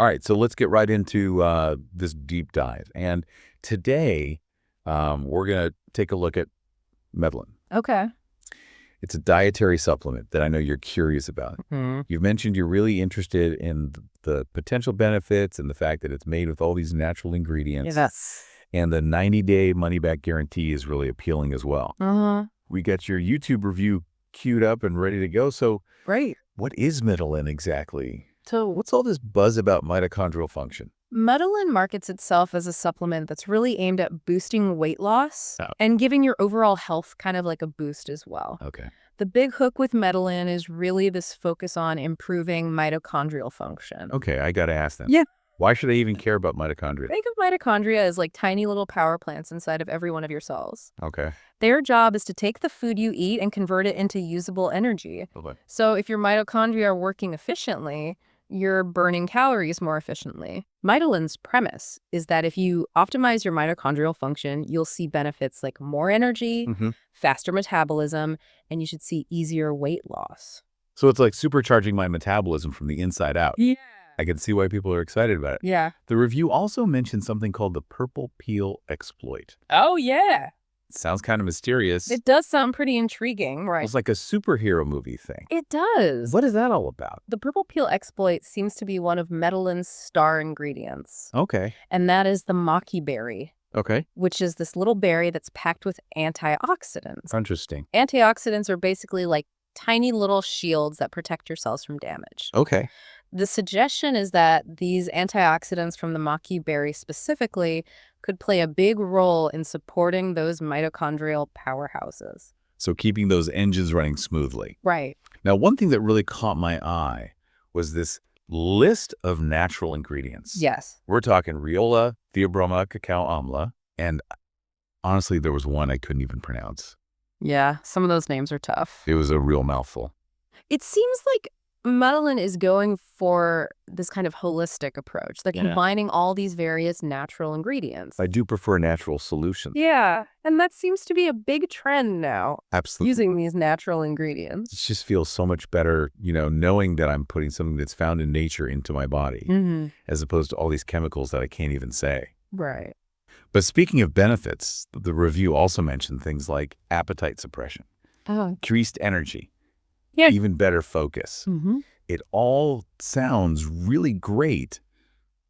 All right, so let's get right into this deep dive. And today, we're going to take a look at Mitolyn. Okay. It's a dietary supplement that I know you're curious about. Mm-hmm. You've mentioned you're really interested in the potential benefits and the fact that it's made with all these natural ingredients. Yes. And the 90-day money-back guarantee is really appealing as well. Uh-huh. We got your YouTube review queued up and ready to go. So Great. what is Mitolyn exactly? So What's all this buzz about mitochondrial function? Mitolyn markets itself as a supplement that's really aimed at boosting weight loss Oh. and giving your overall health kind of like a boost as well. Okay. The big hook with Mitolyn is really this focus on improving mitochondrial function. Okay, I got to ask then. Yeah. Why should I even care about mitochondria? Think of mitochondria as like tiny little power plants inside of every one of your cells. Okay. Their job is to take the food you eat and convert it into usable energy. Okay. So if your mitochondria are working efficiently, you're burning calories more efficiently. Mitolyn's premise is that if you optimize your mitochondrial function, you'll see benefits like more energy, faster metabolism, and you should see easier weight loss. So it's like supercharging my metabolism from the inside out. Yeah. I can see why people are excited about it. Yeah. The review also mentioned something called the purple peel exploit. Oh, yeah. Sounds kind of mysterious. It does sound pretty intriguing, right? It's like a superhero movie thing. It does. What is that all about? The purple peel exploit seems to be one of Mitolyn's star ingredients, Okay. and that is the Maqui Berry, Okay. which is this little berry that's packed with antioxidants. Interesting. Antioxidants are basically like tiny little shields that protect your cells from damage. Okay. The suggestion is that these antioxidants from the Maqui berry specifically could play a big role in supporting those mitochondrial powerhouses. So keeping those engines running smoothly. Right. Now, one thing that really caught my eye was this list of natural ingredients. Yes. We're talking Riola, Theobroma, cacao amla, and honestly, there was one I couldn't even pronounce. Yeah, some of those names are tough. It was a real mouthful. It seems like Mitolyn is going for this kind of holistic approach, like combining all these various natural ingredients. I do prefer natural solutions. Yeah, and that seems to be a big trend now, Absolutely. using these natural ingredients. It just feels so much better, knowing that I'm putting something that's found in nature into my body, as opposed to all these chemicals that I can't even say. Right. But speaking of benefits, the review also mentioned things like appetite suppression, increased energy, even better focus. It all sounds really great,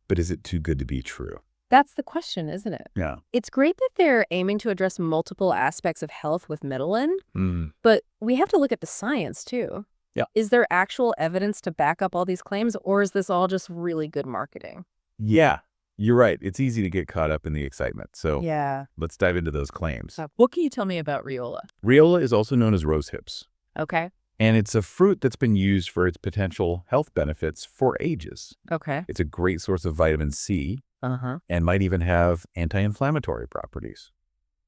but is it too good to be true? That's the question, isn't it? Yeah. It's great that they're aiming to address multiple aspects of health with Mitolyn, but we have to look at the science, too. Yeah. Is there actual evidence to back up all these claims, or is this all just really good marketing? Yeah, you're right. It's easy to get caught up in the excitement. So Yeah. let's dive into those claims. What can you tell me about Riola? Riola is also known as rose hips. Okay. And it's a fruit that's been used for its potential health benefits for ages. Okay. It's a great source of vitamin C and might even have anti-inflammatory properties,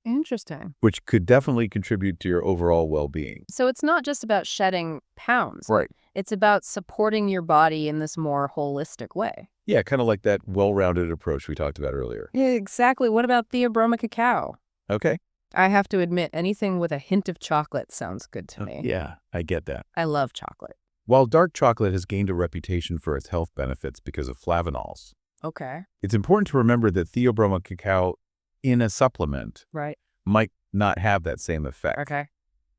Interesting. which could definitely contribute to your overall well-being. So it's not just about shedding pounds. Right. It's about supporting your body in this more holistic way. Yeah, kind of like that well-rounded approach we talked about earlier. Exactly. What about Theobroma cacao? Okay. I have to admit, anything with a hint of chocolate sounds good to me. Yeah, I get that. I love chocolate. While dark chocolate has gained a reputation for its health benefits because of flavanols, Okay. it's important to remember that Theobroma cacao in a supplement Right. might not have that same effect. Okay.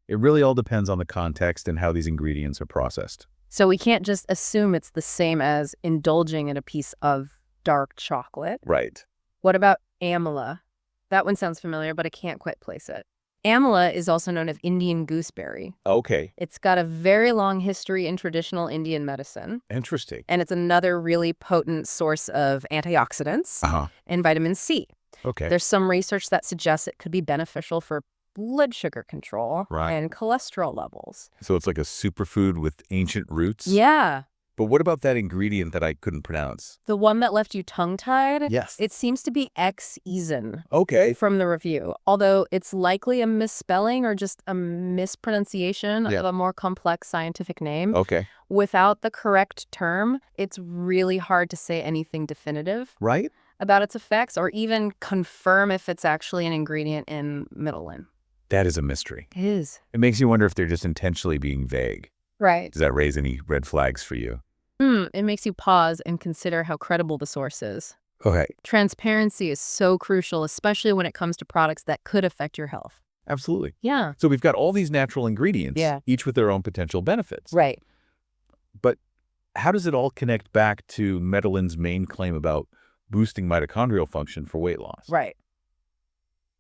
It really all depends on the context and how these ingredients are processed. So we can't just assume it's the same as indulging in a piece of dark chocolate. Right. What about amla? That one sounds familiar, but I can't quite place it. Amla is also known as Indian gooseberry. Okay. It's got a very long history in traditional Indian medicine, Interesting. and it's another really potent source of antioxidants and vitamin C. Okay. There's some research that suggests it could be beneficial for blood sugar control Right. and cholesterol levels. So it's like a superfood with ancient roots? Yeah. But what about that ingredient that I couldn't pronounce? The one that left you tongue-tied? Yes. It seems to be X-easin Okay. from the review, although it's likely a misspelling or just a mispronunciation of a more complex scientific name. Okay. Without the correct term, it's really hard to say anything definitive Right? about its effects or even confirm if it's actually an ingredient in Mitolyn. That is a mystery. It is. It makes you wonder if they're just intentionally being vague. Right. Does that raise any red flags for you? It makes you pause and consider how credible the source is. Okay. Transparency is so crucial, especially when it comes to products that could affect your health. Absolutely. Yeah. So we've got all these natural ingredients, each with their own potential benefits. Right. But how does it all connect back to Mitolyn's main claim about boosting mitochondrial function for weight loss? Right.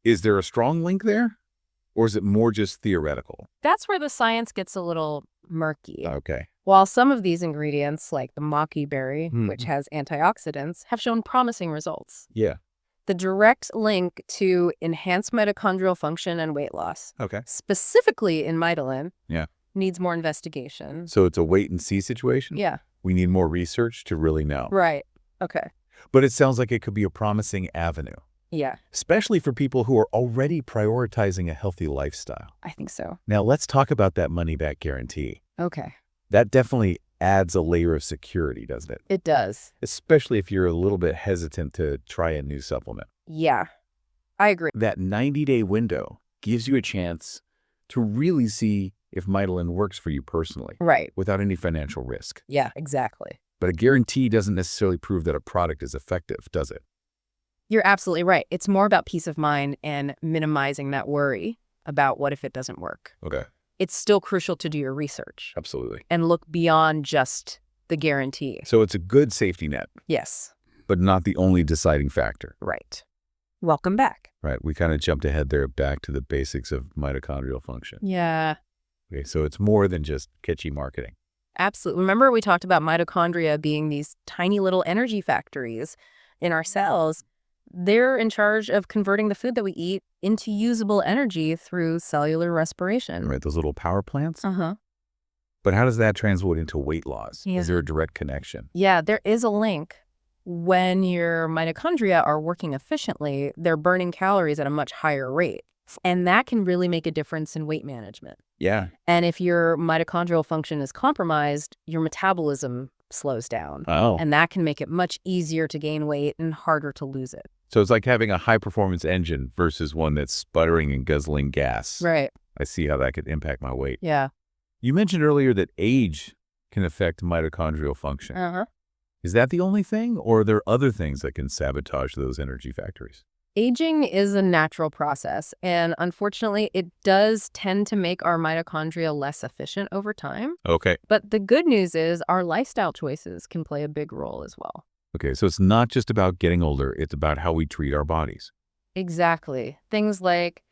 Is there a strong link there? Or is it more just theoretical? That's where the science gets a little murky. Okay. While some of these ingredients, like the Maqui Berry, which has antioxidants, have shown promising results. Yeah. The direct link to enhanced mitochondrial function and weight loss, specifically in Mitolyn, needs more investigation. So it's a wait and see situation? Yeah. We need more research to really know. Right. Okay. But it sounds like it could be a promising avenue. Yeah. Especially for people who are already prioritizing a healthy lifestyle. I think so. Now, let's talk about that money-back guarantee. Okay. That definitely adds a layer of security, doesn't it? It does. Especially if you're a little bit hesitant to try a new supplement. Yeah, I agree. That 90-day window gives you a chance to really see if Mitolyn works for you personally. Right. Without any financial risk. Yeah, exactly. But a guarantee doesn't necessarily prove that a product is effective, does it? You're absolutely right. It's more about peace of mind and minimizing that worry about what if it doesn't work. Okay. It's still crucial to do your research. Absolutely. And look beyond just the guarantee. So it's a good safety net. Yes. But not the only deciding factor. Right. Welcome back. Right. We kind of jumped ahead there back to the basics of mitochondrial function. Yeah. Okay. So it's more than just catchy marketing. Absolutely. Remember we talked about mitochondria being these tiny little energy factories in our cells. They're in charge of converting the food that we eat into usable energy through cellular respiration. Right. Those little power plants. Uh-huh. But how does that translate into weight loss? Yeah. Is there a direct connection? Yeah, there is a link. When your mitochondria are working efficiently, they're burning calories at a much higher rate. And that can really make a difference in weight management. Yeah. And if your mitochondrial function is compromised, your metabolism slows down. Oh. And that can make it much easier to gain weight and harder to lose it. So it's like having a high-performance engine versus one that's sputtering and guzzling gas. Right. I see how that could impact my weight. Yeah. You mentioned earlier that age can affect mitochondrial function. Uh-huh. Is that the only thing, or are there other things that can sabotage those energy factories? Aging is a natural process, and unfortunately, it does tend to make our mitochondria less efficient over time. Okay. But the good news is our lifestyle choices can play a big role as well. Okay, so it's not just about getting older, it's about how we treat our bodies. Exactly. Things like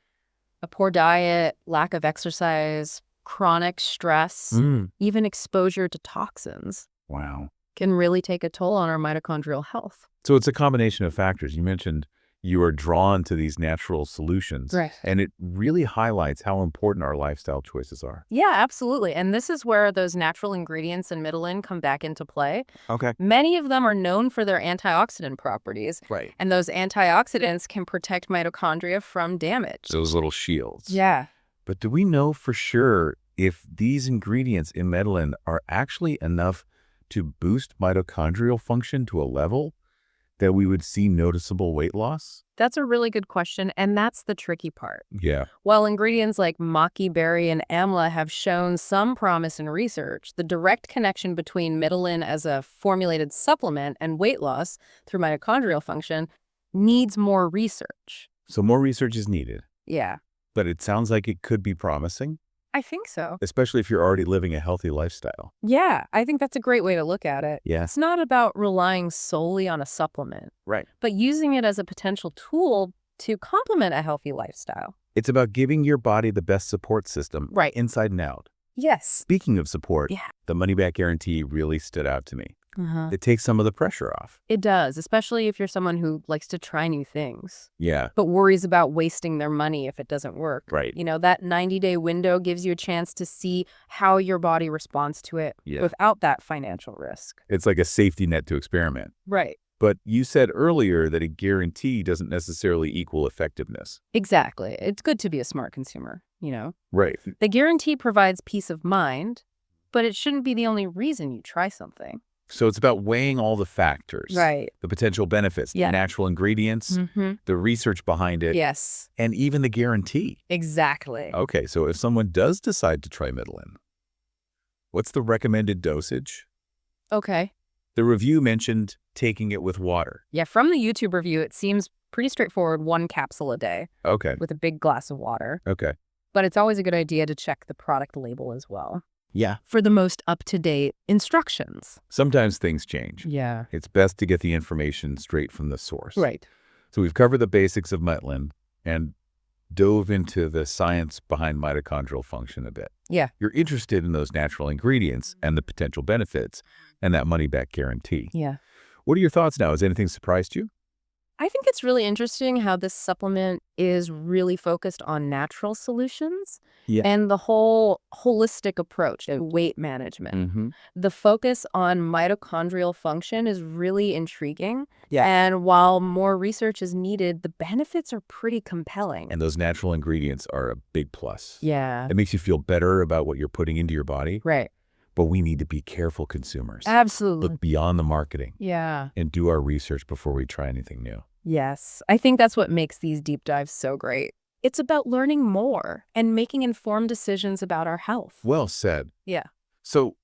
a poor diet, lack of exercise, chronic stress, even exposure to toxins. Wow. Can really take a toll on our mitochondrial health. So it's a combination of factors. You mentioned you are drawn to these natural solutions. Right. And it really highlights how important our lifestyle choices are. Yeah, absolutely. And this is where those natural ingredients in Mitolyn come back into play. Okay. Many of them are known for their antioxidant properties. Right. And those antioxidants can protect mitochondria from damage. Those little shields. Yeah. But do we know for sure if these ingredients in Mitolyn are actually enough to boost mitochondrial function to a level that we would see noticeable weight loss? That's a really good question, and that's the tricky part. Yeah. While ingredients like Maqui Berry and amla have shown some promise in research, the direct connection between Mitolyn as a formulated supplement and weight loss through mitochondrial function needs more research. So more research is needed. Yeah. But it sounds like it could be promising. I think so. Especially if you're already living a healthy lifestyle. Yeah, I think that's a great way to look at it. Yeah. It's not about relying solely on a supplement, Right. but using it as a potential tool to complement a healthy lifestyle. It's about giving your body the best support system. Right. Inside and out. Yes. Speaking of support, Yeah. the money-back guarantee really stood out to me. Uh-huh. It takes some of the pressure off. It does, especially if you're someone who likes to try new things, Yeah. but worries about wasting their money if it doesn't work. Right. You know, that 90-day window gives you a chance to see how your body responds to it without that financial risk. It's like a safety net to experiment. Right. But you said earlier that a guarantee doesn't necessarily equal effectiveness. Exactly. It's good to be a smart consumer, you know? Right. The guarantee provides peace of mind, but it shouldn't be the only reason you try something. So it's about weighing all the factors. Right. The potential benefits, Yeah. the natural ingredients, the research behind it, Yes. and even the guarantee. Exactly. Okay, so if someone does decide to try Mitolyn, what's the recommended dosage? Okay. The review mentioned taking it with water. Yeah, from the YouTube review, it seems pretty straightforward, 1 capsule a day Okay. with a big glass of water. Okay. But it's always a good idea to check the product label as well Yeah. for the most up-to-date instructions. Sometimes things change. Yeah. It's best to get the information straight from the source. Right. So we've covered the basics of Mitolyn and dove into the science behind mitochondrial function a bit. Yeah. You're interested in those natural ingredients and the potential benefits and that money-back guarantee. Yeah. What are your thoughts now? Has anything surprised you? I think it's really interesting how this supplement is really focused on natural solutions and the whole holistic approach to weight management. The focus on mitochondrial function is really intriguing. Yeah. And while more research is needed, the benefits are pretty compelling. And those natural ingredients are a big plus. Yeah. It makes you feel better about what you're putting into your body. Right. But we need to be careful consumers. Absolutely. Look beyond the marketing. Yeah. And do our research before we try anything new. Yes. I think that's what makes these deep dives so great. It's about learning more and making informed decisions about our health. Well said. Yeah. So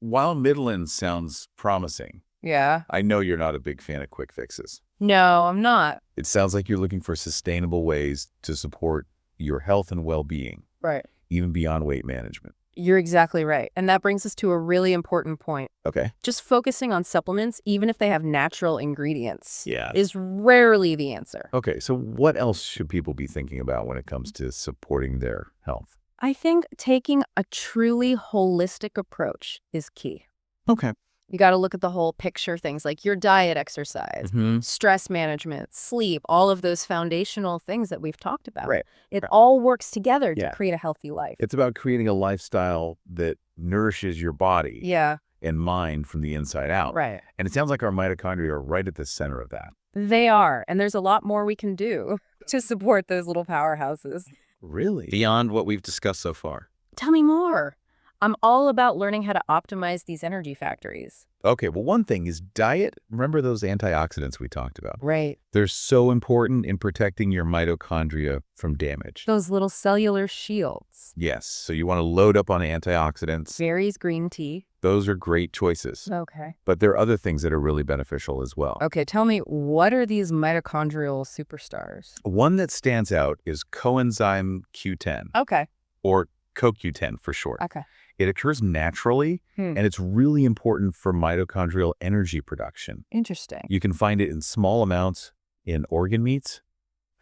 while Mitolyn sounds promising, Yeah. I know you're not a big fan of quick fixes. No, I'm not. It sounds like you're looking for sustainable ways to support your health and well-being, Right. even beyond weight management. You're exactly right. And that brings us to a really important point. Okay. Just focusing on supplements, even if they have natural ingredients, Yeah. is rarely the answer. Okay, so what else should people be thinking about when it comes to supporting their health? I think taking a truly holistic approach is key. Okay. You got to look at the whole picture, things like your diet, exercise, stress management, sleep, all of those foundational things that we've talked about. Right. It all works together Yeah. to create a healthy life. It's about creating a lifestyle that nourishes your body Yeah, and mind from the inside out. right. And it sounds like our mitochondria are right at the center of that. They are. And there's a lot more we can do to support those little powerhouses. Really? Beyond what we've discussed so far. Tell me more. I'm all about learning how to optimize these energy factories. Okay, well, one thing is diet. Remember those antioxidants we talked about? Right. They're so important in protecting your mitochondria from damage. Those little cellular shields. Yes, so you want to load up on antioxidants. Berries, green tea. Those are great choices. Okay. But there are other things that are really beneficial as well. Okay, tell me, what are these mitochondrial superstars? One that stands out is coenzyme Q10, Okay. or CoQ10 for short. Okay. It occurs naturally, and it's really important for mitochondrial energy production. Interesting. You can find it in small amounts in organ meats,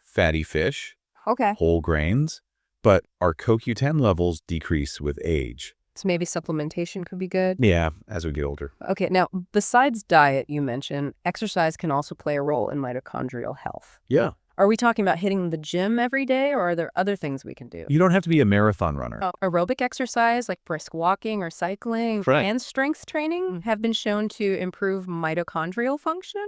fatty fish, Okay. whole grains, but our CoQ10 levels decrease with age. So maybe supplementation could be good? Yeah, as we get older. Okay, now, besides diet, you mentioned, exercise can also play a role in mitochondrial health. Yeah. Are we talking about hitting the gym every day, or are there other things we can do? You don't have to be a marathon runner. Aerobic exercise, like brisk walking or cycling, Right. and strength training have been shown to improve mitochondrial function.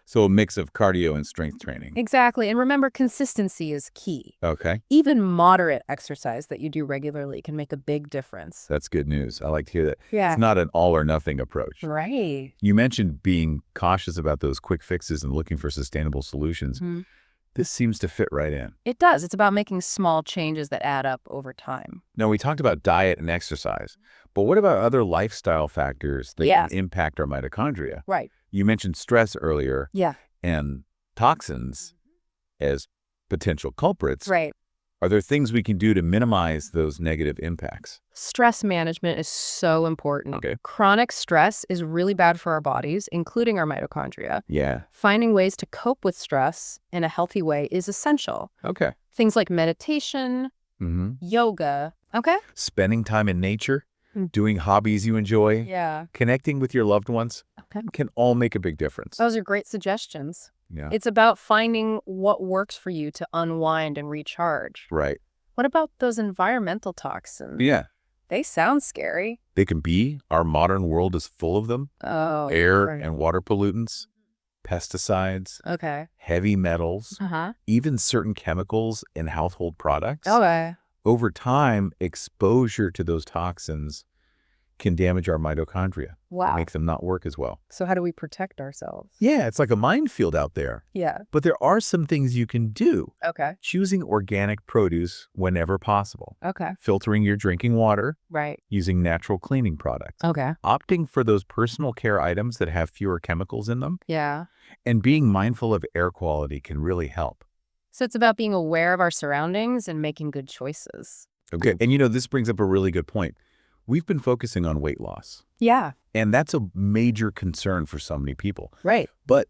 So a mix of cardio and strength training. Exactly. And remember, consistency is key. Okay, Even moderate exercise that you do regularly can make a big difference. that's good news. I like to hear that. Yeah. It's not an all or nothing approach. Right. You mentioned being cautious about those quick fixes and looking for sustainable solutions. This seems to fit right in. It does. It's about making small changes that add up over time. Now, we talked about diet and exercise, but what about other lifestyle factors that Yes. can impact our mitochondria? Right. You mentioned stress earlier Yeah. and toxins as potential culprits. Right. Are there things we can do to minimize those negative impacts? Stress management is so important. Okay. Chronic stress is really bad for our bodies, including our mitochondria. Yeah. Finding ways to cope with stress in a healthy way is essential. Okay. Things like meditation, yoga. Okay. Spending time in nature, Mm. doing hobbies you enjoy, Yeah. connecting with your loved ones Okay. can all make a big difference. Those are great suggestions. Yeah. It's about finding what works for you to unwind and recharge. Right. What about those environmental toxins? Yeah. They sound scary. They can be. Our modern world is full of them. Oh. Air right. and water pollutants, pesticides, Okay. heavy metals, Uh-huh. even certain chemicals in household products. Okay. Over time, exposure to those toxins can damage our mitochondria. Wow. Make them not work as well. So how do we protect ourselves? Yeah, it's like a minefield out there. Yeah. But there are some things you can do. Okay. Choosing organic produce whenever possible. Okay. Filtering your drinking water. Right. Using natural cleaning products. Okay. Opting for those personal care items that have fewer chemicals in them. Yeah. And being mindful of air quality can really help. So it's about being aware of our surroundings and making good choices. Okay. And this brings up a really good point. We've been focusing on weight loss. Yeah. And that's a major concern for so many people. Right. But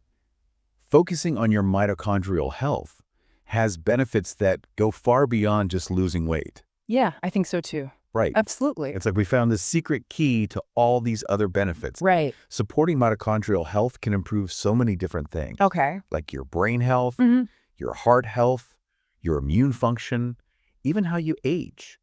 focusing on your mitochondrial health has benefits that go far beyond just losing weight. Yeah, I think so too. Right. Absolutely. It's like we found the secret key to all these other benefits. Right. Supporting mitochondrial health can improve so many different things. Okay. Like your brain health, Mm-hmm. your heart health, your immune function, even how you age.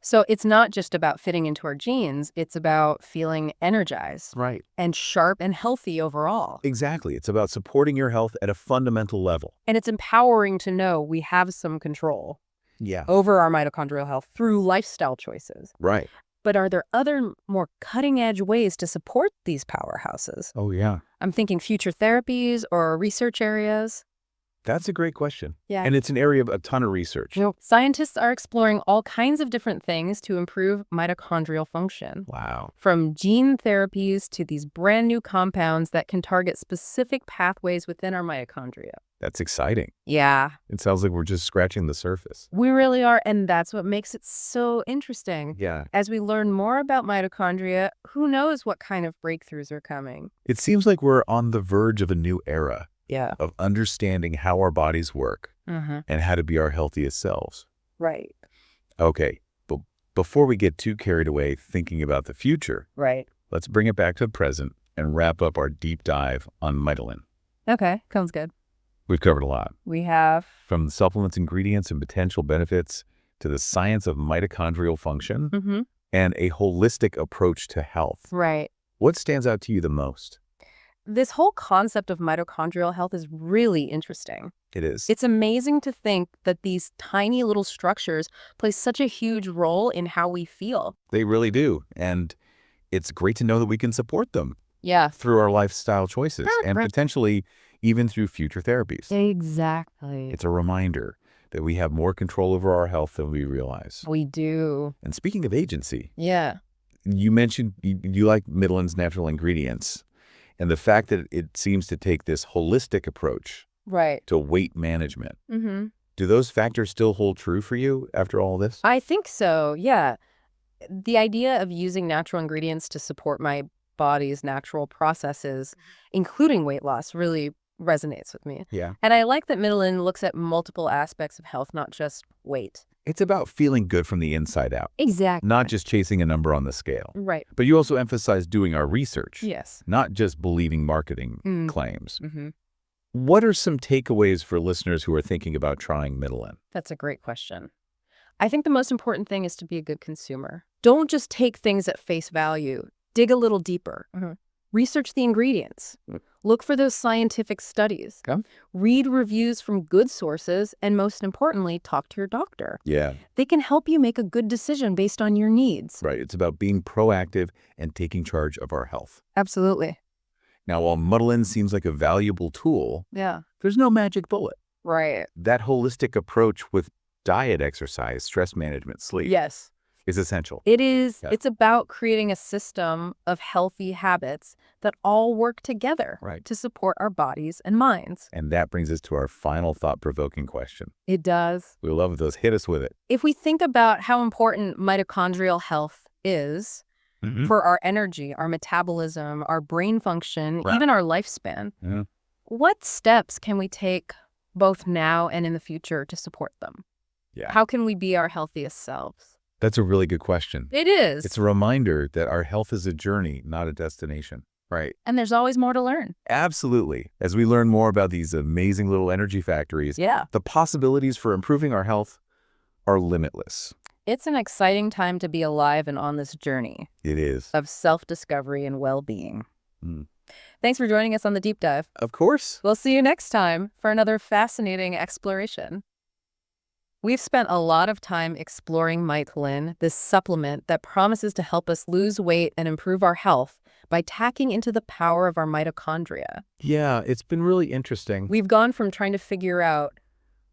So it's not just about fitting into our genes, it's about feeling energized Right. and sharp and healthy overall. Exactly. It's about supporting your health at a fundamental level. And it's empowering to know we have some control Yeah. over our mitochondrial health through lifestyle choices. Right. But are there other more cutting-edge ways to support these powerhouses? Oh, yeah. I'm thinking future therapies or research areas. That's a great question. Yeah. And it's an area of a ton of research. Scientists are exploring all kinds of different things to improve mitochondrial function. Wow. From gene therapies to these brand new compounds that can target specific pathways within our mitochondria. That's exciting. Yeah, It sounds like we're just scratching the surface. we really are. And that's what makes it so interesting. Yeah. As we learn more about mitochondria, who knows what kind of breakthroughs are coming? It seems like we're on the verge of a new era Yeah. of understanding how our bodies work Mm-hmm. and how to be our healthiest selves. Right. Okay, but before we get too carried away thinking about the future, Right. let's bring it back to the present and wrap up our deep dive on Mitolyn. Okay. Sounds good. We've covered a lot, We have. from the supplement's ingredients and potential benefits to the science of mitochondrial function Mm-hmm. and a holistic approach to health. Right. What stands out to you the most? This whole concept of mitochondrial health is really interesting. It is. It's amazing to think that these tiny little structures play such a huge role in how we feel. They really do. And it's great to know that we can support them Yeah. through our lifestyle choices and potentially even through future therapies. Exactly. It's a reminder that we have more control over our health than we realize. We do. And speaking of agency, Yeah. you mentioned you like Mitolyn's natural ingredients and the fact that it seems to take this holistic approach Right. to weight management. Mm-hmm. Do those factors still hold true for you after all this? I think so. Yeah. The idea of using natural ingredients to support my body's natural processes, including weight loss, really resonates with me. Yeah. And I like that Mitolyn looks at multiple aspects of health, not just weight. It's about feeling good from the inside out, Exactly. not just chasing a number on the scale. Right. But you also emphasize doing our research, Yes. not just believing marketing claims. Mm-hmm. What are some takeaways for listeners who are thinking about trying Mitolyn? That's a great question. I think the most important thing is to be a good consumer. Don't just take things at face value. Dig a little deeper. Mm-hmm. Research the ingredients. Look for those scientific studies. Okay. Read reviews from good sources, and most importantly, talk to your doctor. Yeah, They can help you make a good decision based on your needs. right. It's about being proactive and taking charge of our health. Absolutely. Now, while Mitolyn seems like a valuable tool, Yeah. there's no magic bullet. Right. That holistic approach with diet, exercise, stress management, sleep Yes. is essential. It is. Yeah. It's about creating a system of healthy habits that all work together Right. to support our bodies and minds. And that brings us to our final thought-provoking question. It does. We love those. Hit us with it. If we think about how important mitochondrial health is for our energy, our metabolism, our brain function, Right. even our lifespan, Yeah. what steps can we take both now and in the future to support them? Yeah. How can we be our healthiest selves? That's a really good question. It is. It's a reminder that our health is a journey, not a destination. Right. And there's always more to learn. Absolutely. As we learn more about these amazing little energy factories, Yeah. the possibilities for improving our health are limitless. It's an exciting time to be alive and on this journey It is. of self-discovery and well-being. Mm. Thanks for joining us on the Deep Dive. Of course. We'll see you next time for another fascinating exploration. We've spent a lot of time exploring Mitolyn, this supplement that promises to help us lose weight and improve our health by tacking into the power of our mitochondria. Yeah, it's been really interesting. We've gone from trying to figure out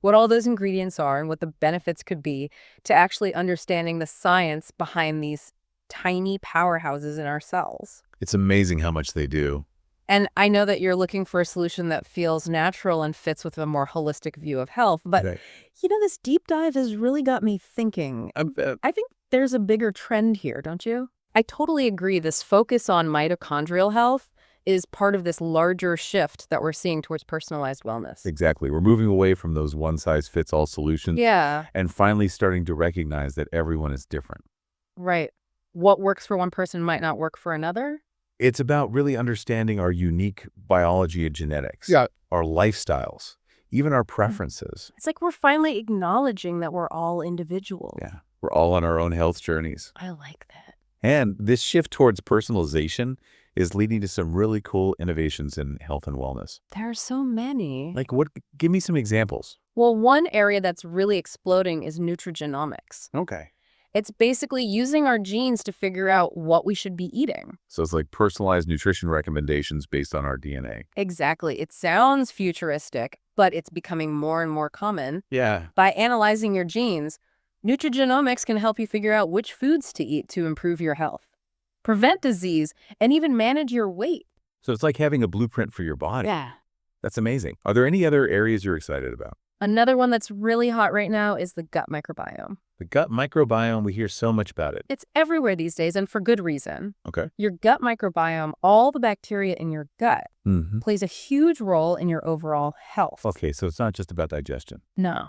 what all those ingredients are and what the benefits could be to actually understanding the science behind these tiny powerhouses in our cells. It's amazing how much they do. And I know that you're looking for a solution that feels natural and fits with a more holistic view of health, but Right. this deep dive has really got me thinking. I think there's a bigger trend here, don't you? I totally agree. This focus on mitochondrial health is part of this larger shift that we're seeing towards personalized wellness. Exactly. We're moving away from those one-size-fits-all solutions Yeah, and finally starting to recognize that everyone is different. right. What works for one person might not work for another. It's about really understanding our unique biology and genetics, our lifestyles, even our preferences. It's like we're finally acknowledging that we're all individuals. Yeah, we're all on our own health journeys. I like that. And this shift towards personalization is leading to some really cool innovations in health and wellness. There are so many. Like what? Give me some examples. Well, one area that's really exploding is nutrigenomics. Okay. It's basically using our genes to figure out what we should be eating. So it's like personalized nutrition recommendations based on our DNA. Exactly. It sounds futuristic, but it's becoming more and more common. Yeah. By analyzing your genes, nutrigenomics can help you figure out which foods to eat to improve your health, prevent disease, and even manage your weight. So it's like having a blueprint for your body. Yeah. That's amazing. Are there any other areas you're excited about? Another one that's really hot right now is the gut microbiome. The gut microbiome, we hear so much about it. It's everywhere these days, and for good reason. Okay. Your gut microbiome, all the bacteria in your gut, Mm-hmm. plays a huge role in your overall health. Okay, so it's not just about digestion. No.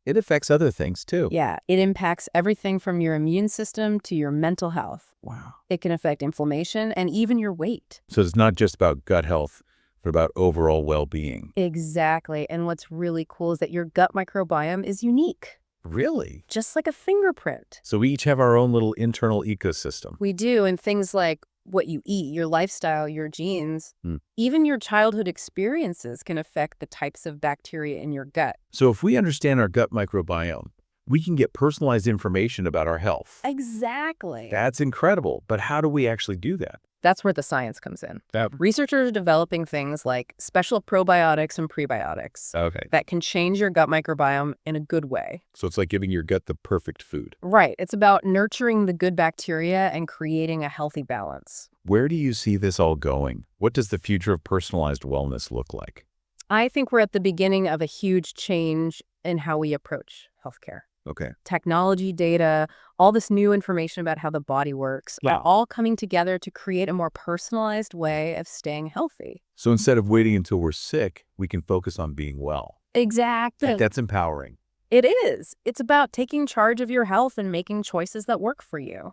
It affects other things too. Yeah, it impacts everything from your immune system to your mental health. Wow. It can affect inflammation and even your weight. So it's not just about gut health, but about overall well-being. Exactly. And what's really cool is that your gut microbiome is unique, Really? just like a fingerprint. So we each have our own little internal ecosystem. We do, and things like what you eat, your lifestyle, your genes, Hmm. even your childhood experiences can affect the types of bacteria in your gut. So if we understand our gut microbiome, we can get personalized information about our health. Exactly. That's incredible. But how do we actually do that? That's where the science comes in. That Researchers are developing things like special probiotics and prebiotics Okay. that can change your gut microbiome in a good way. So it's like giving your gut the perfect food. Right. It's about nurturing the good bacteria and creating a healthy balance. Where do you see this all going? What does the future of personalized wellness look like? I think we're at the beginning of a huge change in how we approach healthcare. Okay. Technology, data, all this new information about how the body works Yeah. are all coming together to create a more personalized way of staying healthy. So instead of waiting until we're sick, we can focus on being well. Exactly. That's empowering. It is. It's about taking charge of your health and making choices that work for you.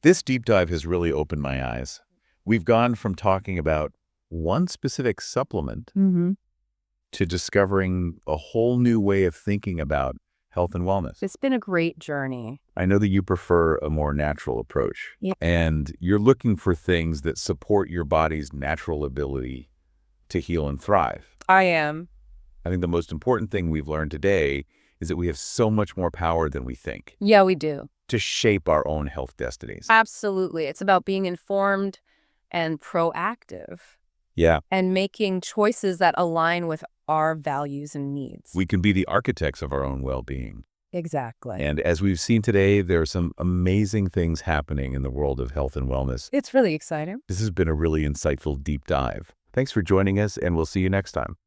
This deep dive has really opened my eyes. We've gone from talking about one specific supplement Mm-hmm. to discovering a whole new way of thinking about health and wellness. It's been a great journey. I know that you prefer a more natural approach, Yeah. and you're looking for things that support your body's natural ability to heal and thrive. I am. I think the most important thing we've learned today is that we have so much more power than we think Yeah, we do. to shape our own health destinies. Absolutely. It's about being informed and proactive Yeah, and making choices that align with our values and needs. we can be the architects of our own well-being. Exactly. And as we've seen today, there are some amazing things happening in the world of health and wellness. It's really exciting. This has been a really insightful deep dive. Thanks for joining us, and we'll see you next time.